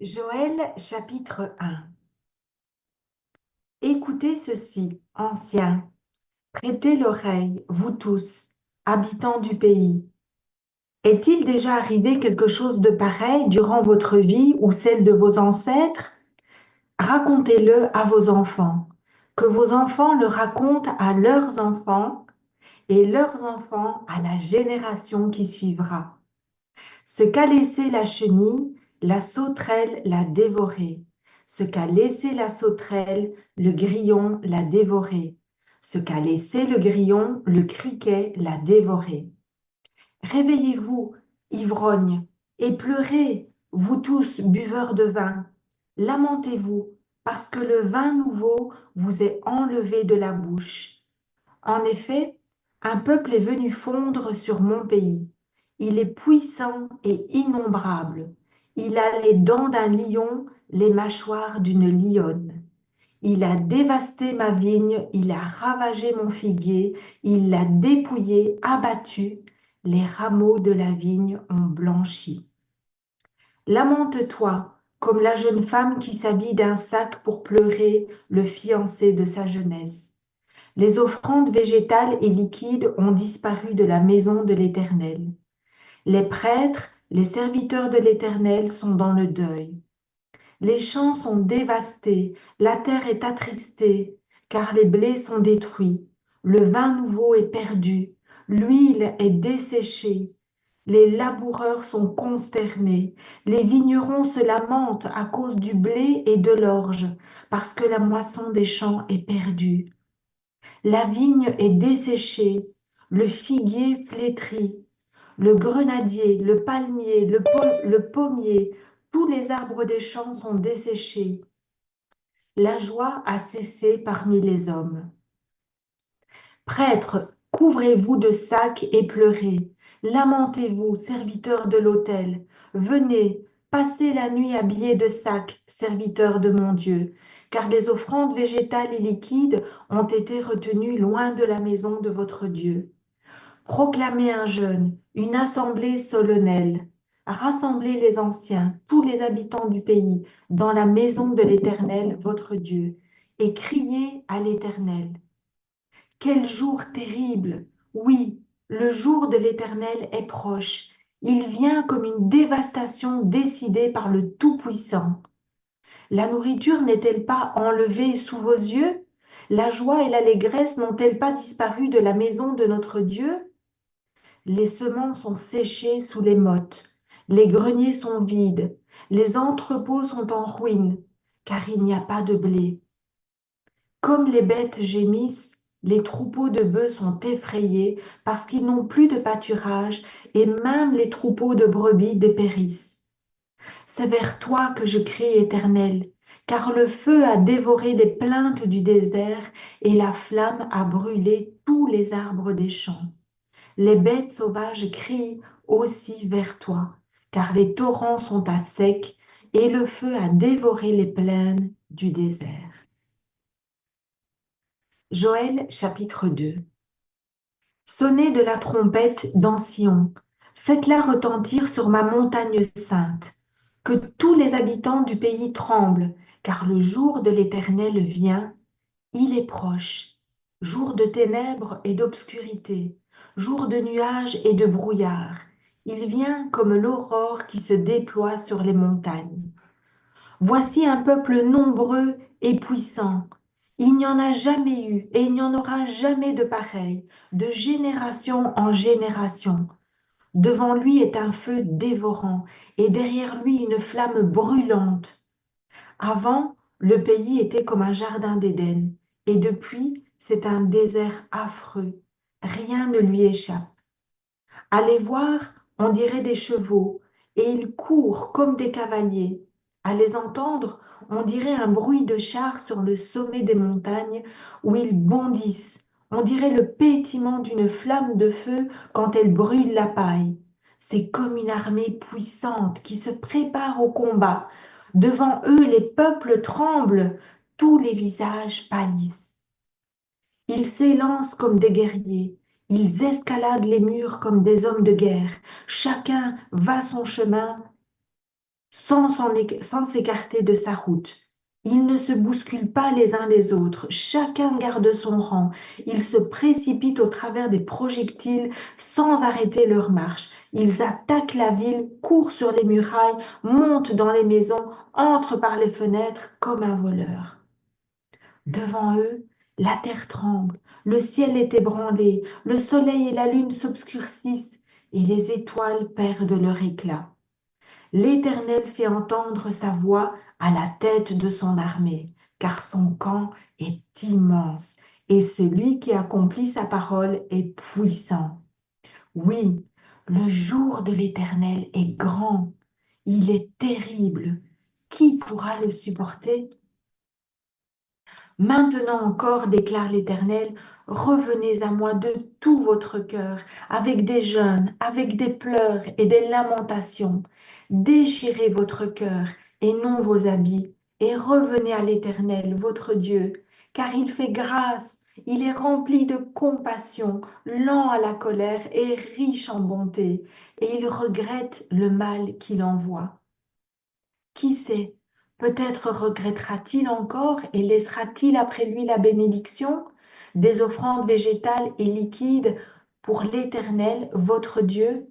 Joël chapitre 1. Écoutez ceci, anciens, prêtez l'oreille, vous tous, habitants du pays. Est-il déjà arrivé quelque chose de pareil durant votre vie ou celle de vos ancêtres? Racontez-le à vos enfants, que vos enfants le racontent à leurs enfants et leurs enfants à la génération qui suivra. Ce qu'a laissé la chenille, la sauterelle l'a dévoré. Ce qu'a laissé la sauterelle, le grillon l'a dévoré. Ce qu'a laissé le grillon, le criquet l'a dévoré. Réveillez-vous, ivrognes, et pleurez, vous tous buveurs de vin. Lamentez-vous, parce que le vin nouveau vous est enlevé de la bouche. En effet, un peuple est venu fondre sur mon pays. Il est puissant et innombrable. Il a les dents d'un lion, les mâchoires d'une lionne. Il a dévasté ma vigne, il a ravagé mon figuier, il l'a dépouillé, abattu. Les rameaux de la vigne ont blanchi. Lamente-toi, comme la jeune femme qui s'habille d'un sac pour pleurer le fiancé de sa jeunesse. Les offrandes végétales et liquides ont disparu de la maison de l'Éternel. Les prêtres, les serviteurs de l'Éternel sont dans le deuil. Les champs sont dévastés, la terre est attristée, car les blés sont détruits, le vin nouveau est perdu, l'huile est desséchée, les laboureurs sont consternés, les vignerons se lamentent à cause du blé et de l'orge, parce que la moisson des champs est perdue. La vigne est desséchée, le figuier flétri, le grenadier, le palmier, le pommier, tous les arbres des champs sont desséchés. La joie a cessé parmi les hommes. Prêtres, couvrez-vous de sacs et pleurez. Lamentez-vous, serviteurs de l'autel. Venez, passez la nuit habillés de sacs, serviteurs de mon Dieu, car les offrandes végétales et liquides ont été retenues loin de la maison de votre Dieu. Proclamez un jeûne, une assemblée solennelle. Rassemblez les anciens, tous les habitants du pays, dans la maison de l'Éternel, votre Dieu, et criez à l'Éternel. Quel jour terrible! Oui, le jour de l'Éternel est proche. Il vient comme une dévastation décidée par le Tout-Puissant. La nourriture n'est-elle pas enlevée sous vos yeux? La joie et l'allégresse n'ont-elles pas disparu de la maison de notre Dieu? Les semences sont séchées sous les mottes, les greniers sont vides, les entrepôts sont en ruine, car il n'y a pas de blé. Comme les bêtes gémissent, les troupeaux de bœufs sont effrayés parce qu'ils n'ont plus de pâturage et même les troupeaux de brebis dépérissent. C'est vers toi que je crie, Éternel, car le feu a dévoré les plaintes du désert et la flamme a brûlé tous les arbres des champs. Les bêtes sauvages crient aussi vers toi, car les torrents sont à sec et le feu a dévoré les plaines du désert. Joël chapitre 2. Sonnez de la trompette dans Sion, faites-la retentir sur ma montagne sainte, que tous les habitants du pays tremblent, car le jour de l'Éternel vient, il est proche, jour de ténèbres et d'obscurité, jour de nuages et de brouillard. Il vient comme l'aurore qui se déploie sur les montagnes. Voici un peuple nombreux et puissant. Il n'y en a jamais eu et il n'y en aura jamais de pareil, de génération en génération. Devant lui est un feu dévorant et derrière lui une flamme brûlante. Avant, le pays était comme un jardin d'Éden et depuis, c'est un désert affreux. Rien ne lui échappe. À les voir, on dirait des chevaux, et ils courent comme des cavaliers. À les entendre, on dirait un bruit de chars sur le sommet des montagnes où ils bondissent. On dirait le pétillement d'une flamme de feu quand elle brûle la paille. C'est comme une armée puissante qui se prépare au combat. Devant eux, les peuples tremblent, tous les visages pâlissent. Ils s'élancent comme des guerriers, ils escaladent les murs comme des hommes de guerre. Chacun va son chemin sans s'écarter de sa route. Ils ne se bousculent pas les uns les autres, chacun garde son rang. Ils se précipitent au travers des projectiles sans arrêter leur marche. Ils attaquent la ville, courent sur les murailles, montent dans les maisons, entrent par les fenêtres comme un voleur. Devant eux, la terre tremble, le ciel est ébranlé, le soleil et la lune s'obscurcissent et les étoiles perdent leur éclat. L'Éternel fait entendre sa voix à la tête de son armée, car son camp est immense et celui qui accomplit sa parole est puissant. Oui, le jour de l'Éternel est grand, il est terrible. Qui pourra le supporter? Maintenant encore, déclare l'Éternel, revenez à moi de tout votre cœur, avec des jeûnes, avec des pleurs et des lamentations. Déchirez votre cœur et non vos habits, et revenez à l'Éternel, votre Dieu, car il fait grâce, il est rempli de compassion, lent à la colère et riche en bonté, et il regrette le mal qu'il envoie. Qui sait, peut-être regrettera-t-il encore et laissera-t-il après lui la bénédiction des offrandes végétales et liquides pour l'Éternel, votre Dieu?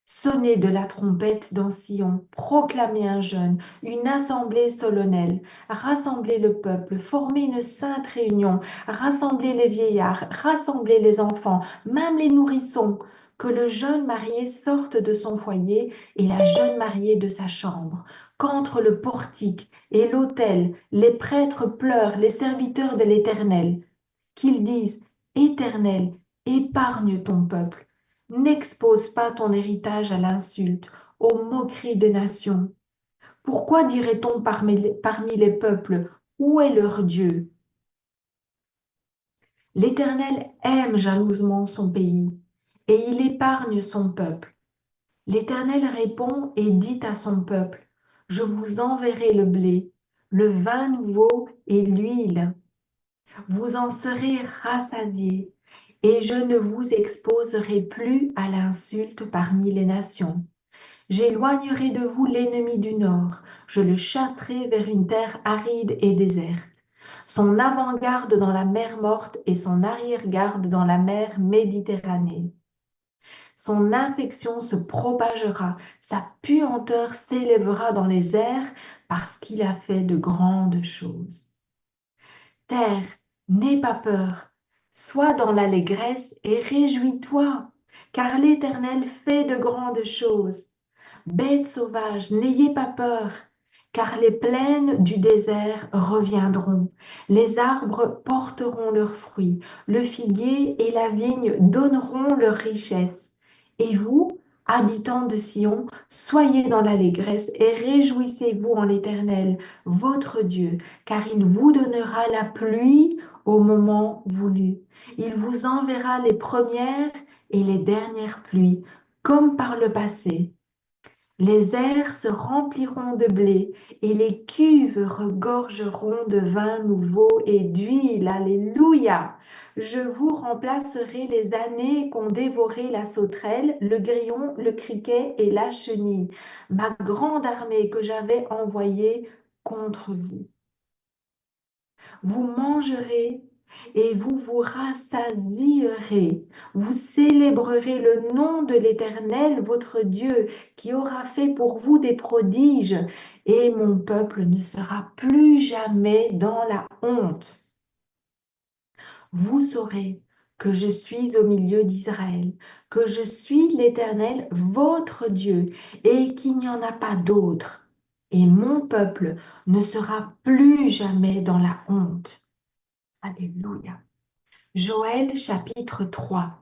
Sonnez de la trompette dans Sion, proclamez un jeûne, une assemblée solennelle, rassemblez le peuple, formez une sainte réunion, rassemblez les vieillards, rassemblez les enfants, même les nourrissons, que le jeune marié sorte de son foyer et la jeune mariée de sa chambre, qu'entre le portique et l'autel, les prêtres pleurent, les serviteurs de l'Éternel, qu'ils disent, Éternel, épargne ton peuple. N'expose pas ton héritage à l'insulte, aux moqueries des nations. Pourquoi dirait-on parmi les peuples, où est leur Dieu? L'Éternel aime jalousement son pays, et il épargne son peuple. L'Éternel répond et dit à son peuple, je vous enverrai le blé, le vin nouveau et l'huile. Vous en serez rassasiés, et je ne vous exposerai plus à l'insulte parmi les nations. J'éloignerai de vous l'ennemi du nord, je le chasserai vers une terre aride et déserte. Son avant-garde dans la mer Morte et son arrière-garde dans la mer Méditerranée. Son infection se propagera, sa puanteur s'élèvera dans les airs parce qu'il a fait de grandes choses. Terre, n'aie pas peur, sois dans l'allégresse et réjouis-toi, car l'Éternel fait de grandes choses. Bêtes sauvages, n'ayez pas peur, car les plaines du désert reviendront. Les arbres porteront leurs fruits, le figuier et la vigne donneront leur richesse. Et vous, habitants de Sion, soyez dans l'allégresse et réjouissez-vous en l'Éternel, votre Dieu, car il vous donnera la pluie au moment voulu. Il vous enverra les premières et les dernières pluies, comme par le passé. Les airs se rempliront de blé et les cuves regorgeront de vin nouveau et d'huile. Alléluia! Je vous remplacerai les années qu'ont dévoré la sauterelle, le grillon, le criquet et la chenille, ma grande armée que j'avais envoyée contre vous. Vous mangerez et vous vous rassasierez. Vous célébrerez le nom de l'Éternel, votre Dieu, qui aura fait pour vous des prodiges, et mon peuple ne sera plus jamais dans la honte. Vous saurez que je suis au milieu d'Israël, que je suis l'Éternel, votre Dieu, et qu'il n'y en a pas d'autre. Et mon peuple ne sera plus jamais dans la honte. Alléluia. Joël chapitre 3.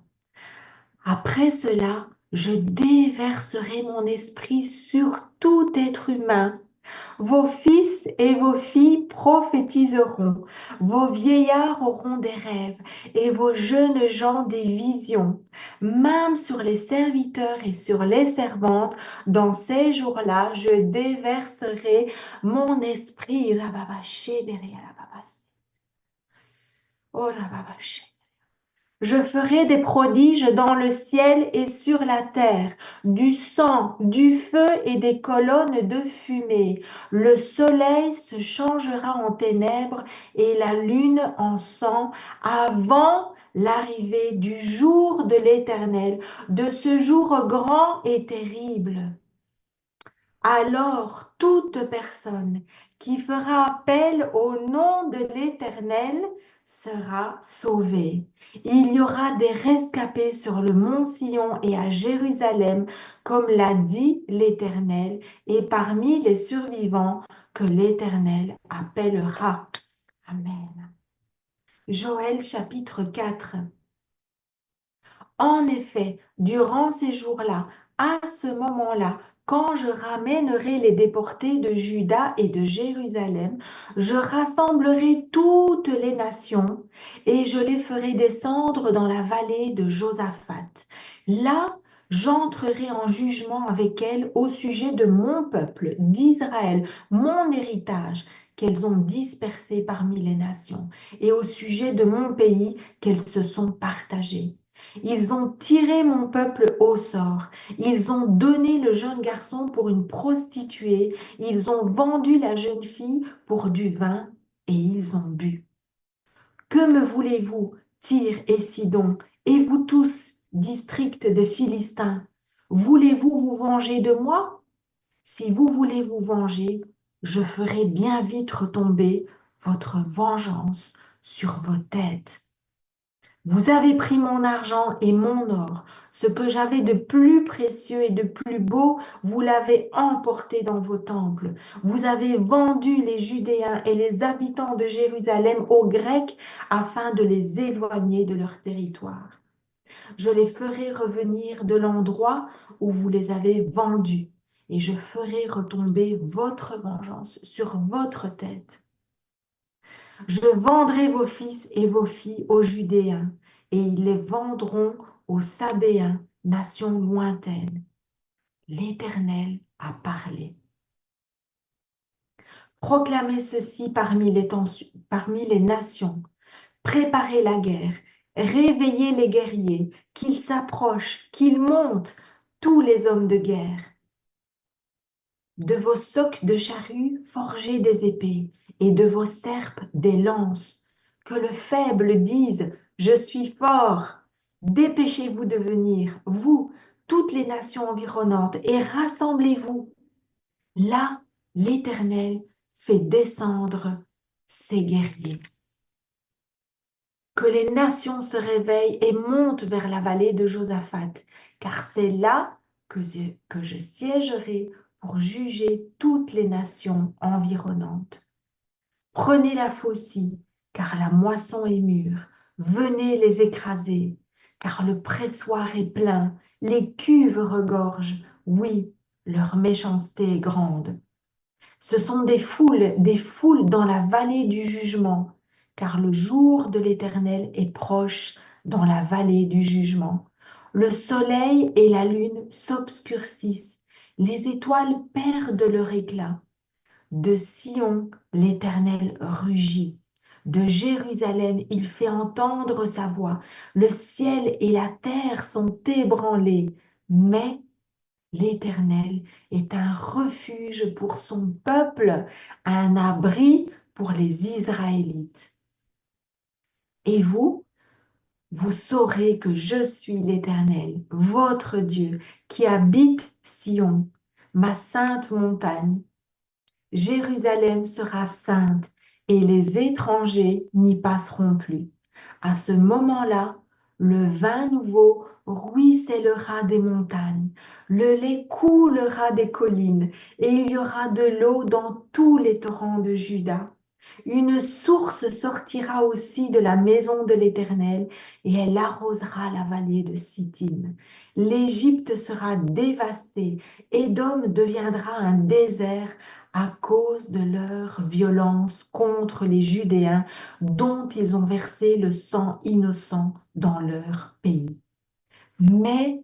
Après cela, je déverserai mon esprit sur tout être humain. Vos fils et vos filles prophétiseront, vos vieillards auront des rêves et vos jeunes gens des visions. Même sur les serviteurs et sur les servantes, dans ces jours-là, je déverserai mon esprit. Oh, Je ferai des prodiges dans le ciel et sur la terre, du sang, du feu et des colonnes de fumée. Le soleil se changera en ténèbres et la lune en sang avant l'arrivée du jour de l'Éternel, de ce jour grand et terrible. Alors toute personne qui fera appel au nom de l'Éternel sera sauvée. Il y aura des rescapés sur le mont Sion et à Jérusalem, comme l'a dit l'Éternel, et parmi les survivants que l'Éternel appellera. Amen. Joël chapitre 4. En effet, durant ces jours-là, à ce moment-là, quand je ramènerai les déportés de Juda et de Jérusalem, je rassemblerai toutes les nations et je les ferai descendre dans la vallée de Josaphat. Là, j'entrerai en jugement avec elles au sujet de mon peuple, d'Israël, mon héritage, qu'elles ont dispersé parmi les nations, et au sujet de mon pays qu'elles se sont partagées. Ils ont tiré mon peuple au sort. Ils ont donné le jeune garçon pour une prostituée. Ils ont vendu la jeune fille pour du vin et ils ont bu. Que me voulez-vous, Tyr et Sidon, et vous tous, district des Philistins? Voulez-vous vous venger de moi? Si vous voulez vous venger, je ferai bien vite retomber votre vengeance sur vos têtes. Vous avez pris mon argent et mon or, ce que j'avais de plus précieux et de plus beau, vous l'avez emporté dans vos temples. Vous avez vendu les Judéens et les habitants de Jérusalem aux Grecs afin de les éloigner de leur territoire. Je les ferai revenir de l'endroit où vous les avez vendus, et je ferai retomber votre vengeance sur votre tête. Je vendrai vos fils et vos filles aux Judéens, et ils les vendront aux Sabéens, nation lointaine. L'Éternel a parlé. Proclamez ceci parmi les nations. Préparez la guerre. Réveillez les guerriers, qu'ils s'approchent, qu'ils montent, tous les hommes de guerre. De vos socs de charrues, forgez des épées, et de vos serpes des lances. Que le faible dise, je suis fort. Dépêchez-vous de venir, vous, toutes les nations environnantes, et rassemblez-vous. Là, l'Éternel fait descendre ses guerriers. Que les nations se réveillent et montent vers la vallée de Josaphat, car c'est là que je siégerai pour juger toutes les nations environnantes. Prenez la faucille, car la moisson est mûre. Venez les écraser, car le pressoir est plein, les cuves regorgent. Oui, leur méchanceté est grande. Ce sont des foules dans la vallée du jugement, car le jour de l'Éternel est proche dans la vallée du jugement. Le soleil et la lune s'obscurcissent, les étoiles perdent leur éclat. De Sion, l'Éternel rugit. De Jérusalem, il fait entendre sa voix. Le ciel et la terre sont ébranlés, mais l'Éternel est un refuge pour son peuple, un abri pour les Israélites. Et vous saurez que je suis l'Éternel, votre Dieu, qui habite Sion, ma sainte montagne. Jérusalem sera sainte et les étrangers n'y passeront plus. À ce moment-là, le vin nouveau ruissellera des montagnes, le lait coulera des collines, et il y aura de l'eau dans tous les torrents de Juda. Une source sortira aussi de la maison de l'Éternel, et elle arrosera la vallée de Sittim. L'Égypte sera dévastée, Édom deviendra un désert à cause de leur violence contre les Judéens dont ils ont versé le sang innocent dans leur pays. Mais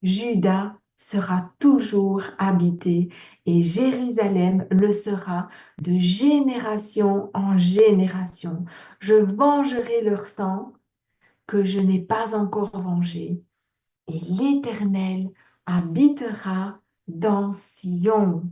Juda sera toujours habité et Jérusalem le sera de génération en génération. Je vengerai leur sang que je n'ai pas encore vengé, et l'Éternel habitera dans Sion.